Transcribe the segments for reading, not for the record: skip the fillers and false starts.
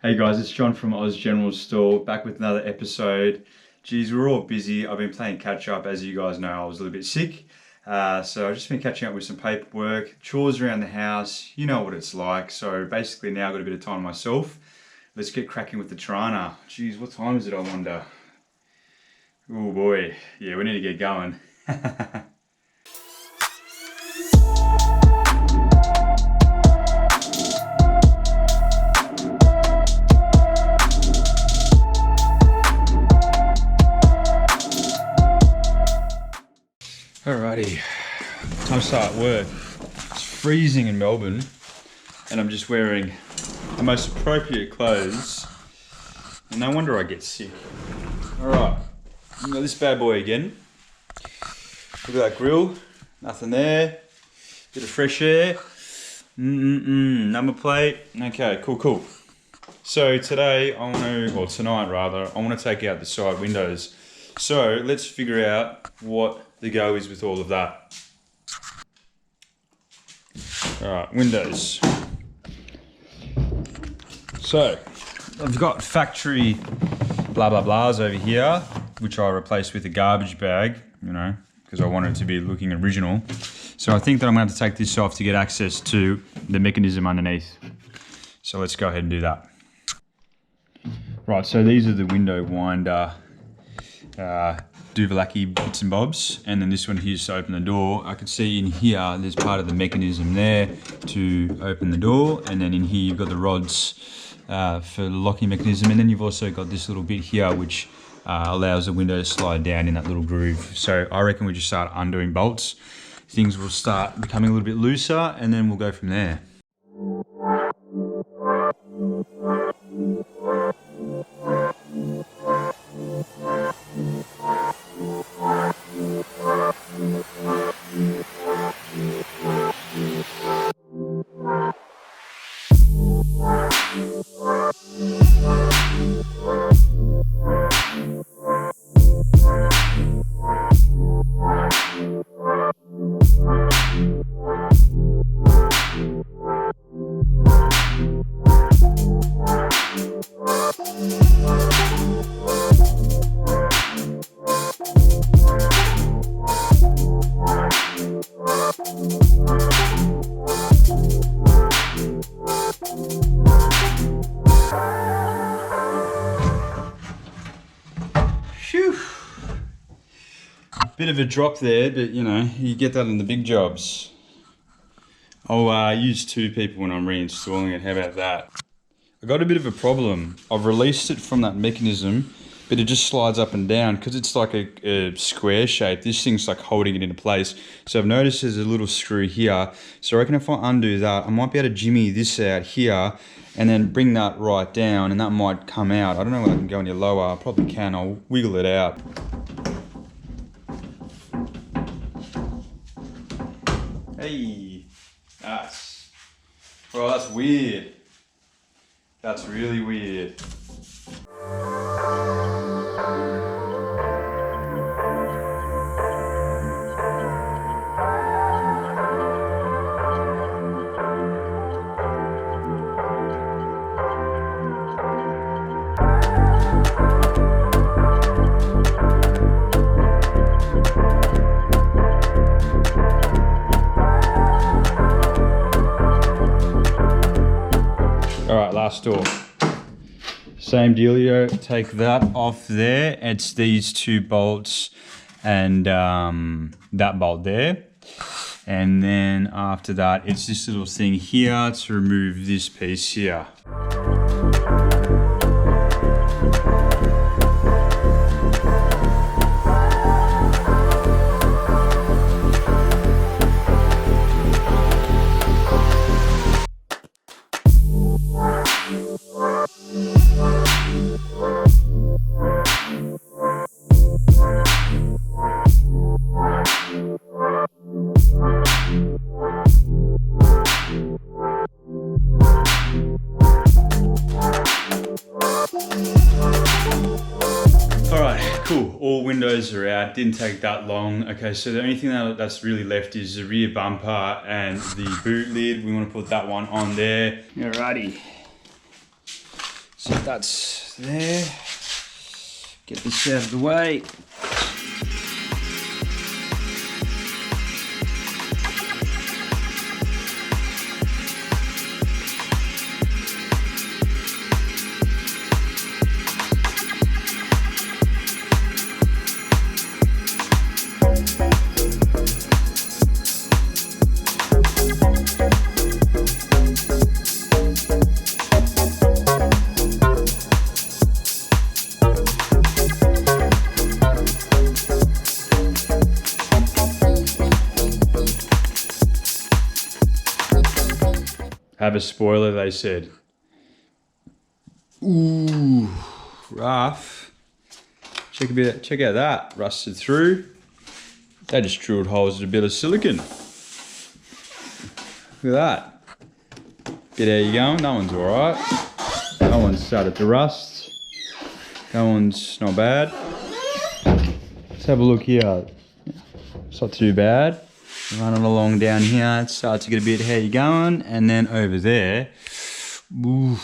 Hey guys, it's John from Oz General Store, back with another episode. Geez, we're all busy. I've been playing catch up. As you guys know, I was a little bit sick. So I've just been catching up with some paperwork, chores around the house. You know what it's like. So basically now I've got a bit of time myself. Let's get cracking with the Torana. Geez, what time is it, I wonder? Oh boy. Yeah, we need to get going. Alrighty, time to start work. It's freezing in Melbourne and I'm just wearing the most appropriate clothes and no wonder I get sick. Alright, got this bad boy again. Look at that grill, nothing there. Bit of fresh air. Number plate. Okay, cool. So today tonight rather, I want to take out the side windows. So let's figure out what the go is with all of that. Alright, windows. So, I've got factory blah blah blahs over here, which I replaced with a garbage bag, because I want it to be looking original. So I think that I'm going to have to take this off to get access to the mechanism underneath. So let's go ahead and do that. Right, so these are the window winder Duvalaki bits and bobs, and then this one here is to open the door. I can see in here there's part of the mechanism there to open the door, and then in here you've got the rods for the locking mechanism, and then you've also got this little bit here which allows the window to slide down in that little groove. So I reckon we just start undoing bolts. Things will start becoming a little bit looser and then we'll go from there. Bit of a drop there, but you get that in the big jobs. I'll use two people when I'm reinstalling it. How about that? I got a bit of a problem. I've released it from that mechanism, but it just slides up and down because it's like a square shape. This thing's like holding it into place. So I've noticed there's a little screw here. So I reckon if I undo that, I might be able to jimmy this out here and then bring that right down, and that might come out. I don't know whether I can go any lower. I probably can. I'll wiggle it out. Hey, that's weird. That's really weird. Alright, last door. Same dealio, take that off there. It's these two bolts and that bolt there. And then after that, it's this little thing here to remove this piece here. Cool, all windows are out, didn't take that long. Okay, so the only thing that's really left is the rear bumper and the boot lid. We want to put that one on there. Alrighty. So that's there. Get this out of the way. Have a spoiler, they said. Ooh, rough. Check out that, rusted through. They just drilled holes with a bit of silicon. Look at that. Bit how you going, that one's alright. That one's started to rust. That one's not bad. Let's have a look here. It's not too bad. Running along down here, it starts to get a bit how you going, and then over there, ooh,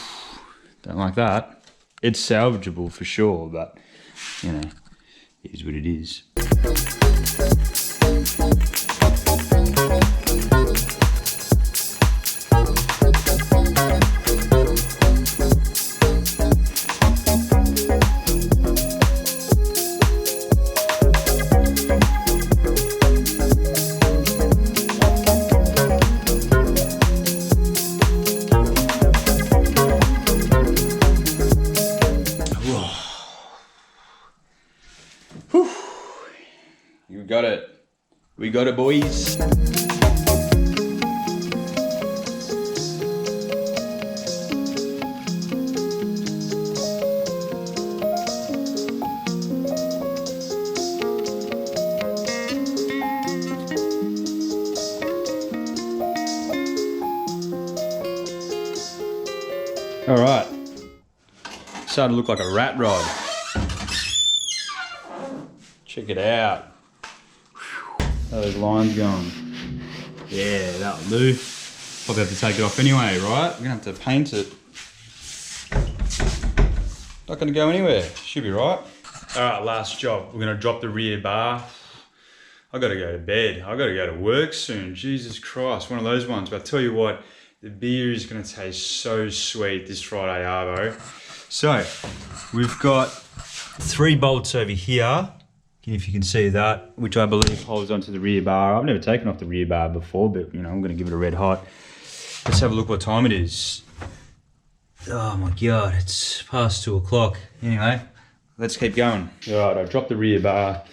don't like that. It's salvageable for sure, but you know, it is what it is. You got it. We got it, boys. All right. Starting to look like a rat rod. Check it out. How those lines going? Yeah, that'll do. Probably have to take it off anyway, right? We're gonna have to paint it. Not gonna go anywhere. Should be right. All right, last job. We're gonna drop the rear bar. I gotta go to bed. I gotta go to work soon. Jesus Christ, one of those ones. But I tell you what, the beer is gonna taste so sweet this Friday, arvo. So, we've got 3 bolts over here. If you can see that, which I believe holds onto the rear bar. I've never taken off the rear bar before, but you know, I'm gonna give it a red hot. Let's have a look what time it is. Oh my God, it's past 2 o'clock. Anyway, let's keep going. All right, I dropped the rear bar.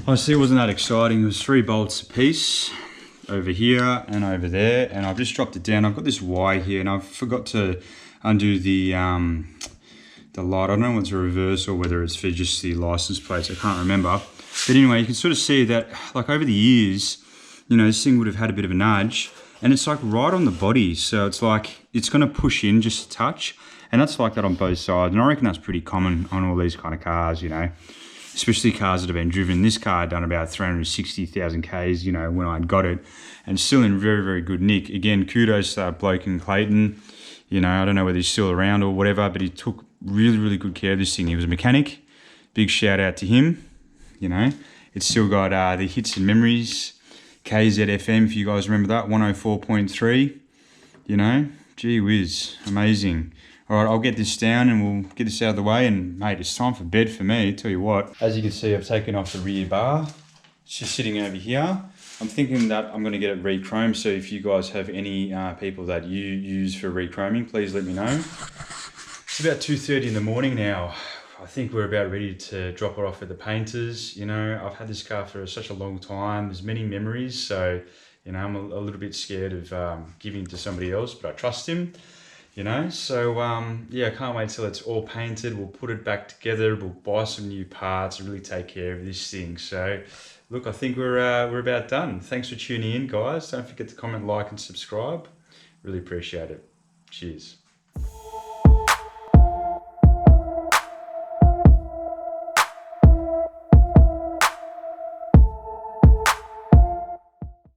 Honestly, it wasn't that exciting. It was 3 bolts a piece over here and over there, and I've just dropped it down. I've got this Y here, and I forgot to undo the light. I don't know whether it's a reverse or whether it's for just the license plates. I can't remember. But anyway, you can sort of see that, like over the years, you know, this thing would have had a bit of a nudge, and it's like right on the body. So it's like, it's going to push in just a touch, and that's like that on both sides. And I reckon that's pretty common on all these kind of cars, you know, especially cars that have been driven. This car had done about 360,000 Ks, you know, when I got it, and still in very, very good nick. Again, kudos to that bloke in Clayton. You know, I don't know whether he's still around or whatever, but he took really, really good care of this thing. He was a mechanic. Big shout out to him. You know, it's still got the hits and memories. KZFM, if you guys remember that, 104.3. You know, gee whiz, amazing. All right, I'll get this down and we'll get this out of the way. And mate, it's time for bed for me. Tell you what, as you can see, I've taken off the rear bar. It's just sitting over here. I'm thinking that I'm going to get it re-chromed. So if you guys have any people that you use for re-chroming, please let me know. It's about 2:30 in the morning now. I think we're about ready to drop it off at the painters. You know, I've had this car for such a long time. There's many memories. So, you know, I'm a little bit scared of giving it to somebody else, but I trust him, you know. So, yeah, I can't wait till it's all painted. We'll put it back together. We'll buy some new parts and really take care of this thing. So, look, I think we're about done. Thanks for tuning in, guys. Don't forget to comment, like, and subscribe. Really appreciate it. Cheers.